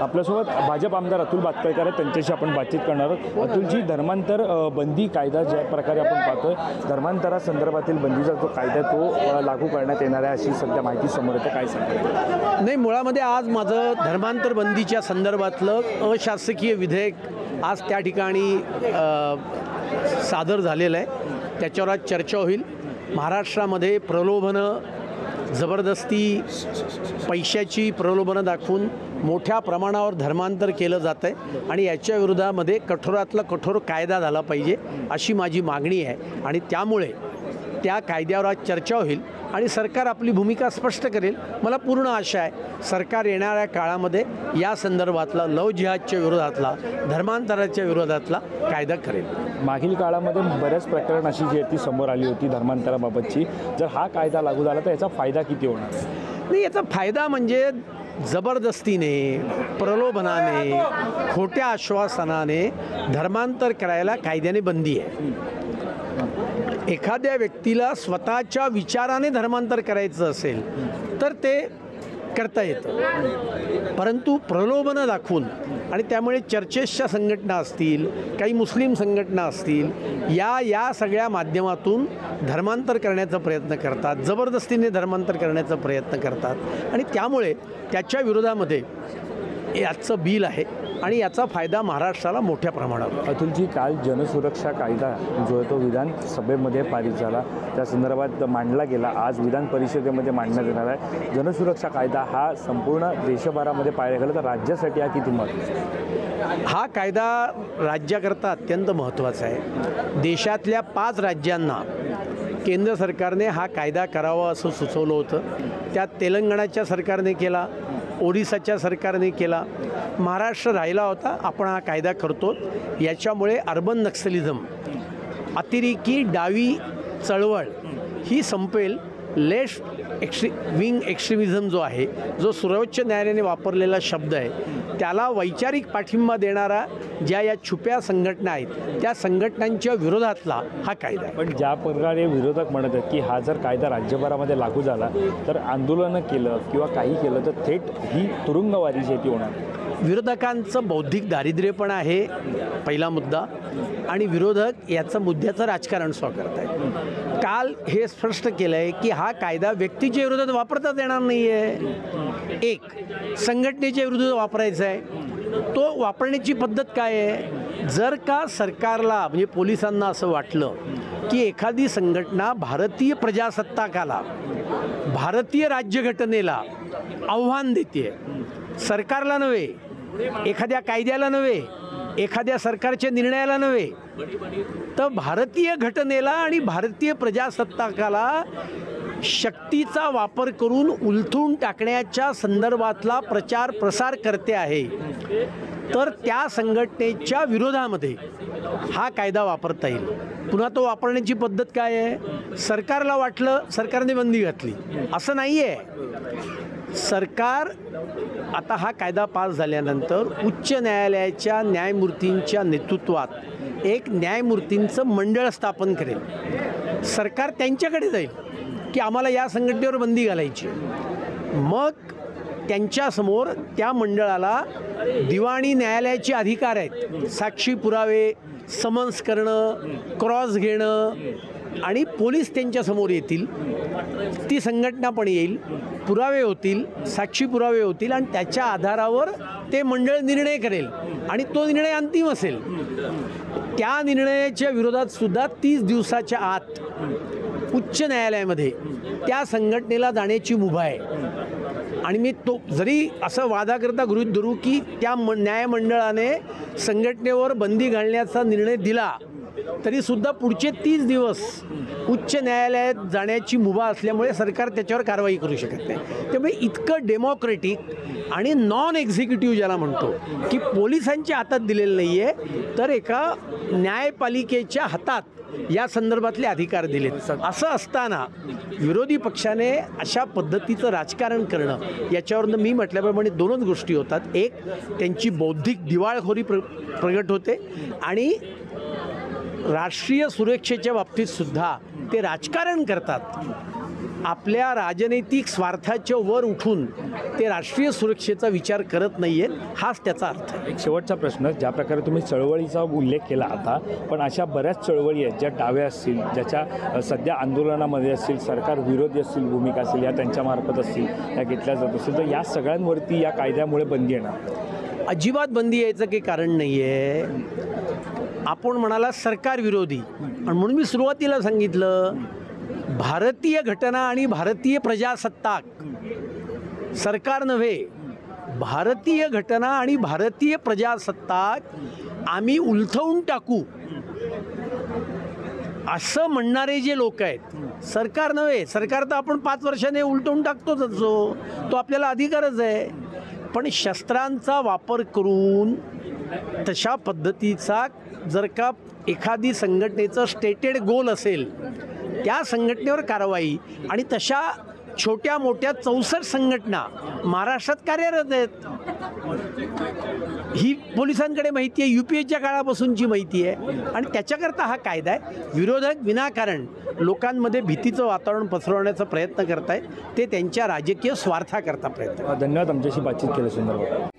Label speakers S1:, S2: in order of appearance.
S1: आपल्यासोबत भाजप आमदार अतुल बातकेळकर आहेत, त्यांच्याशी आपण बातचीत करणार आहोत। अतुलजी, धर्मांतर बंदी कायदा ज्या प्रकारे आपण पाहतोय, धर्मांतरासंदर्भातील बंदीचा जो कायदा तो लागू करण्यात येणार आहे अशी सध्या माहिती समोर येते, काय सांगता?
S2: नाही, मुळामध्ये आज माझं धर्मांतर बंदीच्या संदर्भातलं अशासकीय विधेयक आज त्या ठिकाणी सादर झालेलं आहे। त्याच्यावर आज चर्चा होईल। महाराष्ट्रामध्ये प्रलोभनं, जबरदस्ती, पैशाची प्रलोभनं दाखवून मोठ्या प्रमाणावर धर्मांतर केलं जातं आहे आणि याच्या विरोधामध्ये कठोरातला कठोर कायदा झाला पाहिजे अशी माझी मागणी आहे। आणि त्यामुळे त्या कायद्यावर आज चर्चा होईल आणि सरकार आपली भूमिका स्पष्ट करेल। मला पूर्ण आशा आहे सरकार येणाऱ्या काळामध्ये या संदर्भातला लव जिहादच्या विरोधातला, धर्मांतराच्या विरोधातला कायदा करेल।
S1: मागील काळामध्ये बऱ्याच प्रकरण अशी जी आहे ती समोर आली होती धर्मांतराबाबतची। जर हा कायदा लागू झाला तर याचा फायदा किती होणार?
S2: नाही, याचा फायदा म्हणजे जबरदस्तीने, प्रलोभनाने, खोट्या आश्वासनाने धर्मांतर करायला कायद्याने बंदी आहे। एखाद्या व्यक्तीला स्वतःच्या विचाराने धर्मांतर करायचं असेल तर ते करता येतं, परंतु प्रलोभनं दाखवून आणि त्यामुळे चर्चेसच्या संघटना असतील, काही मुस्लिम संघटना असतील, या सगळ्या माध्यमातून धर्मांतर करण्याचा प्रयत्न करतात, जबरदस्तीने धर्मांतर करण्याचा प्रयत्न करतात आणि त्यामुळे त्याच्या विरोधामध्ये याचं बिल आहे आणि याचा फायदा महाराष्ट्राला मोठ्या प्रमाणावर।
S1: अतुलजी, काल जनसुरक्षा कायदा जो आहे तो विधानसभेमध्ये पारित झाला, त्या संदर्भात मांडला गेला, आज विधान परिषदेमध्ये मांडण्यात येणार आहे। जनसुरक्षा कायदा हा संपूर्ण देशभरामध्ये पाळला गेला तर राज्यासाठी हा किती महत्त्वाचा आहे?
S2: हा कायदा राज्याकरता अत्यंत महत्त्वाचा आहे। देशातल्या 5 राज्यांना केंद्र सरकारने हा कायदा करावा असं सुचवलं होतं। त्यात तेलंगणाच्या सरकारने केला, ओरिसाच्या सरकारने केला, महाराष्ट्र राहिला होता। आपण हा कायदा करतो, याच्यामुळे अर्बन नक्सलिझम, अतिरेकी डावी चळवळ ही संपेल। विंग एक्स्ट्रीमिझम जो आहे, जो सर्वोच्च न्यायालयाने वापरलेला शब्द आहे, त्याला वैचारिक पाठिंबा देणारा या छुप्या संघटना आहेत त्या संघटनांच्या विरोधातला हा कायदा आहे।
S1: पण ज्या प्रकारे विरोधक म्हणत आहेत की हा जर कायदा राज्यभरामध्ये लागू झाला तर आंदोलनं केलं किंवा काही केलं तर थेट ही तुरुंगवारी जी ती होणार।
S2: विरोधकांचं बौद्धिक दारिद्र्य पण आहे पहिला मुद्दा, आणि विरोधक याचं मुद्द्याचं राजकारण करत आहेत। काल हे स्पष्ट केलं आहे की हा कायदा व्यक्तीच्या विरोधात वापरताच येणार नाही आहे, एक संघटनेच्या विरोधात वापरायचा आहे। तो वापरण्याची पद्धत काय आहे? जर का सरकारला म्हणजे पोलिसांना असं वाटलं की एखादी संघटना भारतीय प्रजासत्ताकाला, भारतीय राज्यघटनेला आव्हान देते, सरकारला नव्हे, एखाद्या कायद्याला नव्हे, एखाद्या सरकारच्या निर्णयाला नव्हे, तर भारतीय घटनेला आणि भारतीय प्रजासत्ताकाला शक्तीचा वापर करून उलथून टाकण्याच्या संदर्भातला प्रचार प्रसार करते आहे, तर त्या संघटनेच्या विरोधामध्ये हा कायदा वापरता येईल। पुन्हा तो वापरण्याची पद्धत काय आहे? सरकारला वाटलं, सरकारने बंदी घातली असं नाही आहे। सरकार आता हा कायदा पास झाल्यानंतर उच्च न्यायालयाच्या न्यायमूर्तींच्या नेतृत्वात एक न्यायमूर्तींचं मंडळ स्थापन करेल। सरकार त्यांच्याकडे जाईल की आम्हाला या संघटनेवर बंदी घालायची, मग त्यांच्यासमोर त्या मंडळाला दिवाणी न्यायालयाचे अधिकार आहेत। साक्षी पुरावे समन्स करणं, क्रॉस घेणं, आणि पोलीस त्यांच्यासमोर येतील, ती संघटना पण येईल, पुरावे होतील, साक्षी पुरावे होतील आणि त्याच्या आधारावर ते मंडळ निर्णय करेल आणि तो निर्णय अंतिम असेल। त्या निर्णयाच्या विरोधात सुद्धा 30 दिवसाच्या आत उच्च न्यायालयामध्ये त्या संघटनेला जाण्याची मुभा आहे। आणि मी तो जरी असं वादाकरता गृहीत धरू की त्या न्यायमंडळाने संघटनेवर बंदी घालण्याचा निर्णय दिला तरीसुद्धा पुढचे 30 दिवस उच्च न्यायालयात जाण्याची मुभा असल्यामुळे सरकार त्याच्यावर कारवाई करू शकत नाही। त्यामुळे इतकं डेमोक्रेटिक आणि नॉन एक्झिक्युटिव्ह ज्याला म्हणतो की पोलिसांच्या हातात दिलेलं नाही आहे, तर एका न्यायपालिकेच्या हातात या संदर्भातले अधिकार दिलेत। असं असताना विरोधी पक्षाने अशा पद्धतीचं राजकारण करणं, याच्यावरनं मी म्हटल्याप्रमाणे 2च गोष्टी होतात। एक, त्यांची बौद्धिक दिवाळखोरी प्रगट होते आणि राष्ट्रीय सुरक्षेच्या बाबतीत सुद्धा ते राजकारण करतात। आपल्या राजनैतिक स्वार्थाच्या वर उठून ते राष्ट्रीय सुरक्षेचा विचार करत नाही आहेत, हाच त्याचा अर्थ आहे.
S1: एक शेवटचा प्रश्न, ज्या प्रकारे तुम्ही चळवळीचा उल्लेख केला आता, पण अशा बऱ्याच चळवळी आहेत ज्या डाव्या असतील, ज्याच्या सध्या आंदोलनामध्ये असतील, सरकार विरोधी असतील, भूमिका असतील, या त्यांच्यामार्फत असतील, त्या घेतल्या जात असतील, तर या सगळ्यांवरती या कायद्यामुळे बंदी येणार?
S2: अजिबात बंदी यायचं काही कारण नाही आहे. आपण म्हणाला सरकार विरोधी, आणि म्हणून मी सुरुवातीला सांगितलं भारतीय घटना आणि भारतीय प्रजासत्ताक, सरकार नव्हे, भारतीय घटना आणि भारतीय प्रजासत्ताक आम्ही उलथवून टाकू असं म्हणणारे जे लोक आहेत, सरकार नव्हे, सरकार तर आपण 5 वर्षाने उलटवून टाकतोच असो, तो आपल्याला अधिकारच आहे, पण शस्त्रांचा वापर करून तशा पद्धतीचा जर का एखादी संघटनेचं स्टेटेड गोल असेल, त्या संघटनेवर कारवाई, आणि तशा छोट्या मोठ्या 64 संघटना महाराष्ट्रात कार्यरत आहेत. ही पोलिसांकडे माहिती आहे, UPAच्या काळापासूनची माहिती आहे, आणि त्याच्याकरता हा कायदा आहे. विरोधक विनाकारण लोकांमध्ये भीतीचं वातावरण पसरवण्याचा प्रयत्न करत आहेत, ते त्यांच्या राजकीय स्वार्थाकरता प्रयत्न.
S1: धन्यवाद आमच्याशी बातचीत केल्यासंदर्भात.